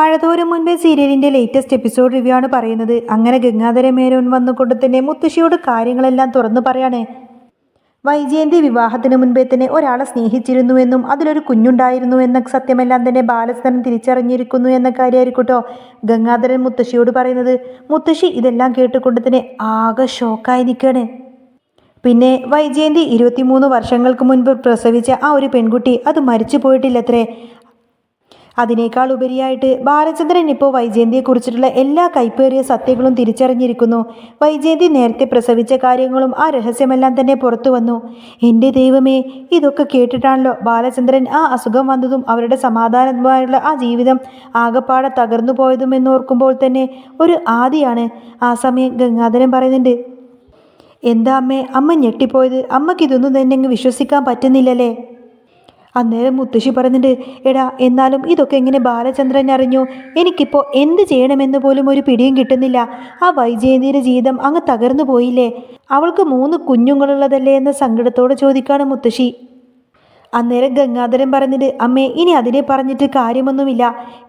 മഴതോരും മുൻപേ സീരിയലിന്റെ latest episode review ആണ് പറയുന്നത്. അങ്ങനെ ഗംഗാധര മേനോൻ വന്നുകൊണ്ട് തന്നെ മുത്തശ്ശിയോട് കാര്യങ്ങളെല്ലാം തുറന്നു പറയാണ്. വൈജയന്തി വിവാഹത്തിന് മുൻപേ തന്നെ ഒരാളെ സ്നേഹിച്ചിരുന്നുവെന്നും അതിലൊരു കുഞ്ഞുണ്ടായിരുന്നു എന്ന സത്യമെല്ലാം തന്നെ ബാലചന്ദ്രൻ തിരിച്ചറിഞ്ഞിരിക്കുന്നു എന്ന കാര്യമായിരിക്കട്ടോ ഗംഗാധരൻ മുത്തശ്ശിയോട് പറയുന്നത്. മുത്തശ്ശി ഇതെല്ലാം കേട്ടുകൊണ്ട് തന്നെ ആകെ ഷോക്കായി നിൽക്കുകയാണ്. പിന്നെ വൈജയന്തി 23 വർഷങ്ങൾക്ക് മുൻപ് പ്രസവിച്ച ആ ഒരു പെൺകുട്ടി അത് മരിച്ചു പോയിട്ടില്ലത്രേ. അതിനേക്കാൾ ഉപരിയായിട്ട് ബാലചന്ദ്രൻ ഇപ്പോൾ വൈജയന്തിയെക്കുറിച്ചിട്ടുള്ള എല്ലാ കൈപ്പേറിയ സത്യങ്ങളും തിരിച്ചറിഞ്ഞിരിക്കുന്നു. വൈജയന്തി നേരത്തെ പ്രസവിച്ച കാര്യങ്ങളും ആ രഹസ്യമെല്ലാം തന്നെ പുറത്തു വന്നു. എൻ്റെ ദൈവമേ, ഇതൊക്കെ കേട്ടിട്ടാണല്ലോ ബാലചന്ദ്രൻ ആ അസുഖം വന്നതും അവരുടെ സമാധാനമായുള്ള ആ ജീവിതം ആകപ്പാടെ തകർന്നു പോയതും എന്നോർക്കുമ്പോൾ തന്നെ ഒരു ആദിയാണ്. ആ സമയം ഗംഗാധരൻ പറയുന്നുണ്ട്, എന്താ അമ്മ ഞെട്ടിപ്പോയത്? അമ്മയ്ക്കിതൊന്നും തന്നെ അങ്ങ് വിശ്വസിക്കാൻ പറ്റുന്നില്ലല്ലേ? അന്നേരം മുത്തശ്ശി പറയുന്നുണ്ട്, എടാ എന്നാലും ഇതൊക്കെ എങ്ങനെ ബാലചന്ദ്രൻ അറിഞ്ഞു? എനിക്കിപ്പോൾ എന്ത് ചെയ്യണമെന്ന് പോലും ഒരു പിടിയും കിട്ടുന്നില്ല. ആ വൈജയന്തിയുടെ ജീവിതം അങ്ങ് തകർന്നു പോയില്ലേ? അവൾക്ക് 3 കുഞ്ഞുങ്ങളുള്ളതല്ലേ എന്ന സങ്കടത്തോടെ ചോദിക്കാണ് മുത്തശ്ശി. അന്നേരം ഗംഗാധരൻ പറഞ്ഞിട്ട്, അമ്മേ ഇനി അതിനെ പറഞ്ഞിട്ട് കാര്യമൊന്നുമില്ല.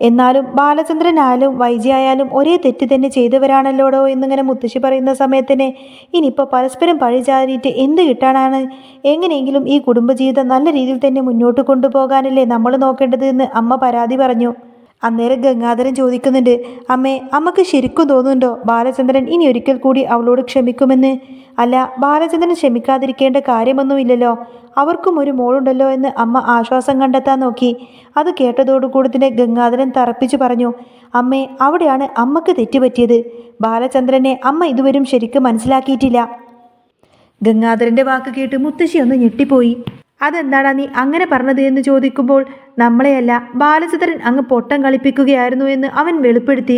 എന്നാലും ബാലചന്ദ്രനായാലും വൈജയായാലും ഒരേ തെറ്റ് തന്നെ ചെയ്തവരാണല്ലോടോ എന്നിങ്ങനെ മുത്തശ്ശി പറയുന്ന സമയത്തന്നെ ഇനിയിപ്പോൾ പരസ്പരം പഴിചാരിയിട്ട് എന്ത് കിട്ടാനാണ്? എങ്ങനെയെങ്കിലും ഈ കുടുംബജീവിതം നല്ല രീതിയിൽ തന്നെ മുന്നോട്ട് കൊണ്ടുപോകാനല്ലേ നമ്മൾ നോക്കേണ്ടത് എന്ന് അമ്മ പരാതി പറഞ്ഞു. അന്നേരം ഗംഗാധരൻ ചോദിക്കുന്നുണ്ട്, അമ്മക്ക് ശരിക്കും തോന്നുന്നുണ്ടോ ബാലചന്ദ്രൻ ഇനി ഒരിക്കൽ കൂടി അവളോട് ക്ഷമിക്കുമെന്ന്? അല്ല, ബാലചന്ദ്രൻ ക്ഷമിക്കാതിരിക്കേണ്ട കാര്യമൊന്നുമില്ലല്ലോ, അവർക്കും ഒരു മോളുണ്ടല്ലോ എന്ന് അമ്മ ആശ്വാസം കണ്ടെത്താൻ നോക്കി. അത് കേട്ടതോടുകൂടി തന്നെ ഗംഗാധരൻ തറപ്പിച്ചു പറഞ്ഞു, അവിടെയാണ് അമ്മക്ക് തെറ്റുപറ്റിയത്. ബാലചന്ദ്രനെ അമ്മ ഇതുവരും ശരിക്കും മനസ്സിലാക്കിയിട്ടില്ല. ഗംഗാധരൻ്റെ വാക്ക് കേട്ട് മുത്തശ്ശി ഒന്ന് ഞെട്ടിപ്പോയി. അതെന്താടാ നീ അങ്ങനെ പറഞ്ഞത് എന്ന് ചോദിക്കുമ്പോൾ, നമ്മളെയല്ല ബാലചന്ദ്രൻ അങ്ങ് പൊട്ടം കളിപ്പിക്കുകയായിരുന്നു എന്ന് അവൻ വെളിപ്പെടുത്തി.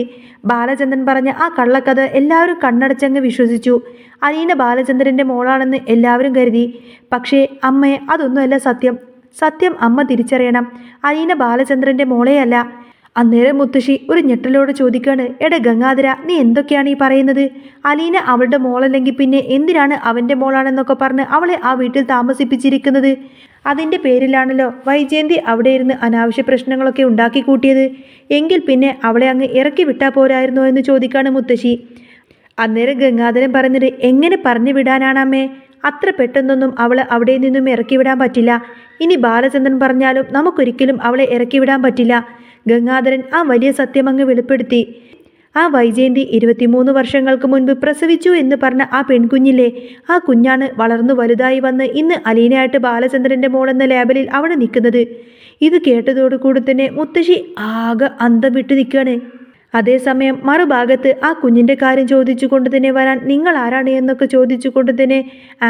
ബാലചന്ദ്രൻ പറഞ്ഞ ആ കള്ളക്കഥ എല്ലാവരും കണ്ണടച്ചങ്ങ് വിശ്വസിച്ചു. അനീന ബാലചന്ദ്രൻ്റെ മോളാണെന്ന് എല്ലാവരും കരുതി. പക്ഷേ അമ്മയെ, അതൊന്നുമല്ല സത്യം അമ്മ തിരിച്ചറിയണം. അനീന ബാലചന്ദ്രൻ്റെ മോളെയല്ല. അന്നേരം മുത്തശ്ശി ഒരു ഞെട്ടലോട് ചോദിക്കാണ്, എടാ ഗംഗാധര, നീ എന്തൊക്കെയാണ് ഈ പറയുന്നത്? അലീന അവളുടെ മോളല്ലെങ്കിൽ പിന്നെ എന്തിനാണ് അവൻ്റെ മോളാണെന്നൊക്കെ പറഞ്ഞ് അവളെ ആ വീട്ടിൽ താമസിപ്പിച്ചിരിക്കുന്നത്? അതിൻ്റെ പേരിലാണല്ലോ വൈജയന്തി അവിടെ ഇരുന്ന് അനാവശ്യ പ്രശ്നങ്ങളൊക്കെ ഉണ്ടാക്കി കൂട്ടിയത്. എങ്കിൽ പിന്നെ അവളെ അങ്ങ് ഇറക്കി വിട്ടാൽ പോരായിരുന്നോ എന്ന് ചോദിക്കാണ് മുത്തശ്ശി. അന്നേരം ഗംഗാധരൻ പറഞ്ഞത്, എങ്ങനെ പറഞ്ഞു വിടാനാണമ്മേ? അത്ര പെട്ടെന്നൊന്നും അവളെ അവിടെ നിന്നും ഇറക്കി വിടാൻ പറ്റില്ല. ഇനി ബാലചന്ദ്രൻ പറഞ്ഞാലും നമുക്കൊരിക്കലും അവളെ ഇറക്കി വിടാൻ പറ്റില്ല. ഗംഗാധരൻ ആ വലിയ സത്യം അങ്ങ് വെളിപ്പെടുത്തി. ആ വൈജയന്തി 23 വർഷങ്ങൾക്ക് മുൻപ് പ്രസവിച്ചു എന്ന് പറഞ്ഞ ആ പെൺകുഞ്ഞില്ലേ, ആ കുഞ്ഞാണ് വളർന്നു വലുതായി വന്ന് ഇന്ന് അലീനയായിട്ട് ബാലചന്ദ്രൻ്റെ മോളെന്ന ലേബലിൽ അവിടെ നിൽക്കുന്നത്. ഇത് കേട്ടതോടുകൂടി തന്നെ മുത്തശ്ശി ആകെ അന്തം വിട്ട് നിൽക്കുകയാണ്. അതേസമയം മറുഭാഗത്ത് ആ കുഞ്ഞിൻ്റെ കാര്യം ചോദിച്ചുകൊണ്ട് തന്നെ വരാൻ നിങ്ങൾ ആരാണ് എന്നൊക്കെ ചോദിച്ചുകൊണ്ട് തന്നെ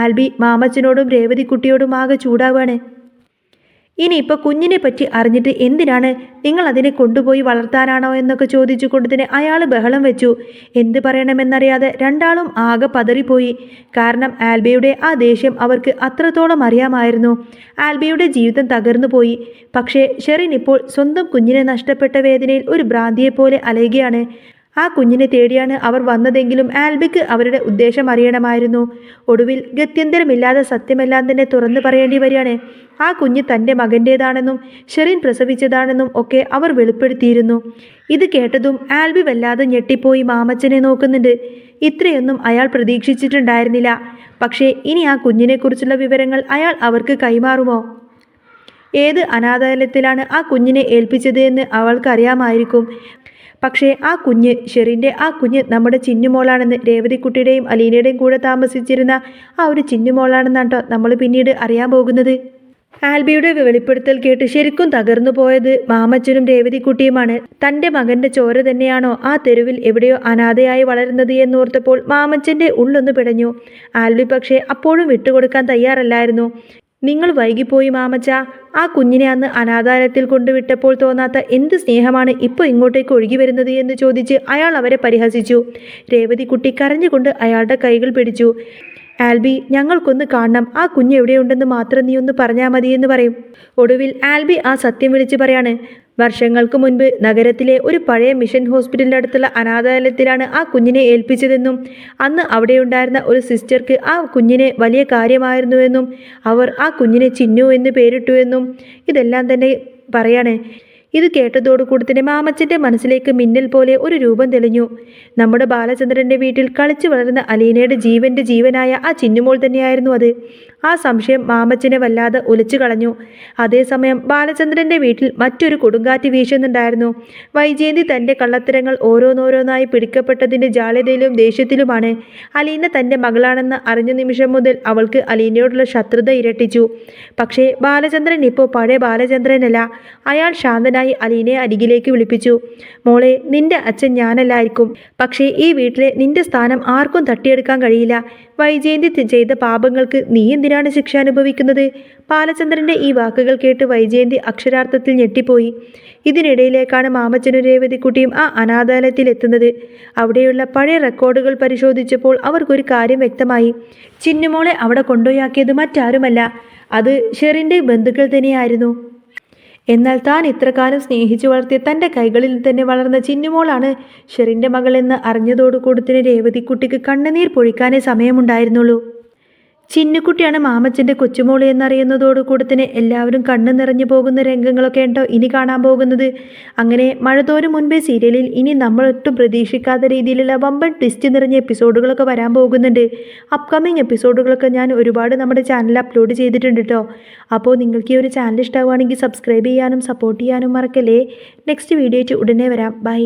ആൽബി മാമച്ചനോടും രേവതിക്കുട്ടിയോടും ആകെ ചൂടാവാണ്. ഇനിയിപ്പോൾ കുഞ്ഞിനെ പറ്റി അറിഞ്ഞിട്ട് എന്തിനാണ്? നിങ്ങൾ അതിനെ കൊണ്ടുപോയി വളർത്താനാണോ എന്നൊക്കെ ചോദിച്ചുകൊണ്ട് തന്നെ അയാൾ ബഹളം വെച്ചു. എന്ത് പറയണമെന്നറിയാതെ രണ്ടാളും ആകെ പതറിപ്പോയി. കാരണം ആൽബിയുടെ ആ ദേഷ്യം അവർക്ക് അത്രത്തോളം അറിയാമായിരുന്നു. ആൽബിയുടെ ജീവിതം തകർന്നു പോയി. പക്ഷേ ഷെറിൻ ഇപ്പോൾ സ്വന്തം കുഞ്ഞിനെ നഷ്ടപ്പെട്ട വേദനയിൽ ഒരു ഭ്രാന്തിയെപ്പോലെ അലയുകയാണ്. ആ കുഞ്ഞിനെ തേടിയാണ് അവർ വന്നതെങ്കിലും ആൽബിക്ക് അവരുടെ ഉദ്ദേശം അറിയണമായിരുന്നു. ഒടുവിൽ ഗത്യന്തരമില്ലാതെ സത്യമെല്ലാം തന്നെ തുറന്നു പറയേണ്ടി വരികയാണ്. ആ കുഞ്ഞ് തൻ്റെ മകൻ്റേതാണെന്നും ഷെറിൻ പ്രസവിച്ചതാണെന്നും ഒക്കെ അവർ വെളിപ്പെടുത്തിയിരുന്നു. ഇത് കേട്ടതും ആൽബി വല്ലാതെ ഞെട്ടിപ്പോയി മാമച്ചനെ നോക്കുന്നുണ്ട്. ഇത്രയൊന്നും അയാൾ പ്രതീക്ഷിച്ചിട്ടുണ്ടായിരുന്നില്ല. പക്ഷേ ഇനി ആ കുഞ്ഞിനെക്കുറിച്ചുള്ള വിവരങ്ങൾ അയാൾ അവർക്ക് കൈമാറുമോ? ഏത് അനാഥാലയത്തിലാണ് ആ കുഞ്ഞിനെ ഏൽപ്പിച്ചത് എന്ന് അവൾക്കറിയാമായിരിക്കും. പക്ഷേ ആ കുഞ്ഞ്, ഷെറിൻ്റെ ആ കുഞ്ഞ് നമ്മുടെ ചിന്നുമോളാണെന്ന്, രേവതിക്കുട്ടിയുടെയും അലീനയുടെയും കൂടെ താമസിച്ചിരുന്ന ആ ഒരു ചിന്നുമോളാണെന്നാട്ടോ നമ്മൾ പിന്നീട് അറിയാൻ പോകുന്നത്. ആൽബിയുടെ വെളിപ്പെടുത്തൽ കേട്ട് ശരിക്കും തകർന്നു പോയത് മാമച്ചനും രേവതിക്കുട്ടിയുമാണ്. തൻ്റെ മകൻ്റെ ചോര തന്നെയാണോ ആ തെരുവിൽ എവിടെയോ അനാഥയായി വളരുന്നത് എന്നോർത്തപ്പോൾ മാമച്ചൻ്റെ ഉള്ളൊന്ന് പിടഞ്ഞു. ആൽബി പക്ഷേ അപ്പോഴും വിട്ടുകൊടുക്കാൻ തയ്യാറല്ലായിരുന്നു. നിങ്ങൾ വൈകിപ്പോയി മാമച്ച. ആ കുഞ്ഞിനെ അന്ന് അനാഥാലയത്തിൽ കൊണ്ടുവിട്ടപ്പോൾ തോന്നാത്ത എന്ത് സ്നേഹമാണ് ഇപ്പോൾ ഇങ്ങോട്ടേക്ക് ഒഴുകി വരുന്നത് എന്ന് ചോദിച്ച് അയാൾ അവരെ പരിഹസിച്ചു. രേവതിക്കുട്ടി കരഞ്ഞുകൊണ്ട് അയാളുടെ കൈകൾ പിടിച്ചു. ആൽബി, ഞങ്ങൾക്കൊന്ന് കാണണം. ആ കുഞ്ഞ് എവിടെയുണ്ടെന്ന് മാത്രം നീ ഒന്ന് പറഞ്ഞാൽ മതിയെന്ന് പറയും. ഒടുവിൽ ആൽബി ആ സത്യം വിളിച്ച് പറയാണ്. വർഷങ്ങൾക്ക് മുൻപ് നഗരത്തിലെ ഒരു പഴയ മിഷൻ ഹോസ്പിറ്റലിൻ്റെ അടുത്തുള്ള അനാഥാലയത്തിലാണ് ആ കുഞ്ഞിനെ ഏൽപ്പിച്ചതെന്നും അന്ന് അവിടെയുണ്ടായിരുന്ന ഒരു സിസ്റ്റർക്ക് ആ കുഞ്ഞിനെ വലിയ കാര്യമായിരുന്നുവെന്നും അവർ ആ കുഞ്ഞിനെ ചിന്നു എന്ന് പേരിട്ടുവെന്നും ഇതെല്ലാം തന്നെ പറയാണ്. ഇത് കേട്ടതോടുകൂടി തന്നെ മാമച്ചൻ്റെ മനസ്സിലേക്ക് മിന്നൽ പോലെ ഒരു രൂപം തെളിഞ്ഞു. നമ്മുടെ ബാലചന്ദ്രൻ്റെ വീട്ടിൽ കളിച്ചു വളർന്ന അലീനയുടെ ജീവൻ്റെ ജീവനായ ആ ചിന്നുമോൾ തന്നെയായിരുന്നു അത്. ആ സംശയം മാമച്ചനെ വല്ലാതെ ഒലിച്ചു കളഞ്ഞു. അതേസമയം ബാലചന്ദ്രൻ്റെ വീട്ടിൽ മറ്റൊരു കൊടുങ്കാറ്റ് വീശുന്നുണ്ടായിരുന്നു. വൈജയന്തി തൻ്റെ കള്ളത്തരങ്ങൾ ഓരോന്നോരോന്നായി പിടിക്കപ്പെട്ടതിൻ്റെ ജാള്യതയിലും ദേഷ്യത്തിലുമാണ്. അലീന തൻ്റെ മകളാണെന്ന് അറിഞ്ഞ നിമിഷം മുതൽ അവൾക്ക് അലീനയോടുള്ള ശത്രുത ഇരട്ടിച്ചു. പക്ഷേ ബാലചന്ദ്രൻ ഇപ്പോൾ പഴയ ബാലചന്ദ്രനല്ല. അയാൾ ശാന്തനായി അലീനയെ അരികിലേക്ക് വിളിപ്പിച്ചു. മോളെ, നിന്റെ അച്ഛൻ ഞാനല്ലായിരിക്കും, പക്ഷേ ഈ വീട്ടിലെ നിന്റെ സ്ഥാനം ആർക്കും തട്ടിയെടുക്കാൻ കഴിയില്ല. വൈജയന്തി ചെയ്ത പാപങ്ങൾക്ക് നീ എന്തിനാണ് ശിക്ഷ അനുഭവിക്കുന്നത്? ബാലചന്ദ്രൻ്റെ ഈ വാക്കുകൾ കേട്ട് വൈജയന്തി അക്ഷരാർത്ഥത്തിൽ ഞെട്ടിപ്പോയി. ഇതിനിടയിലേക്കാണ് മാമച്ചനും രേവതിക്കുട്ടിയും ആ അനാഥാലയത്തിൽ എത്തുന്നത്. അവിടെയുള്ള പഴയ റെക്കോർഡുകൾ പരിശോധിച്ചപ്പോൾ അവർക്കൊരു കാര്യം വ്യക്തമായി. ചിന്നുമോളെ അവിടെ കൊണ്ടുപോയാക്കിയത് മറ്റാരുമല്ല, അത് ഷെറിൻ്റെ ബന്ധുക്കൾ തന്നെയായിരുന്നു. എന്നാൽ താൻ ഇത്രകാലം സ്നേഹിച്ചു വളർത്തിയ തൻ്റെ കൈകളിൽ തന്നെ വളർന്ന ചിന്നുമോളാണ് ഷെറിൻ്റെ മകളെന്ന് അറിഞ്ഞതോടുകൂടി തന്നെ രേവതിക്കുട്ടിക്ക് കണ്ണുനീർ പൊഴിക്കാനേ സമയമുണ്ടായിരുന്നുള്ളൂ. ചിന്നുക്കുട്ടിയാണ് മാമച്ചൻ്റെ കൊച്ചുമോള് എന്നറിയുന്നതോടുകൂടി തന്നെ എല്ലാവരും കണ്ണു നിറഞ്ഞു പോകുന്ന രംഗങ്ങളൊക്കെ ഉണ്ടോ ഇനി കാണാൻ പോകുന്നത്. അങ്ങനെ മഴ തോരും മുൻപേ സീരിയലിൽ ഇനി നമ്മളൊട്ടും പ്രതീക്ഷിക്കാത്ത രീതിയിലുള്ള വമ്പൻ ട്വിസ്റ്റ് നിറഞ്ഞ എപ്പിസോഡുകളൊക്കെ വരാൻ പോകുന്നുണ്ട്. അപ്കമിങ് എപ്പിസോഡുകളൊക്കെ ഞാൻ ഒരുപാട് നമ്മുടെ ചാനലിൽ അപ്ലോഡ് ചെയ്തിട്ടുണ്ട് കേട്ടോ. അപ്പോൾ നിങ്ങൾക്ക് ഈ ഒരു ചാനൽ ഇഷ്ടമാവുകയാണെങ്കിൽ സബ്സ്ക്രൈബ് ചെയ്യാനും സപ്പോർട്ട് ചെയ്യാനും മറക്കല്ലേ. നെക്സ്റ്റ് വീഡിയോ ഉടനെ വരാം. ബൈ.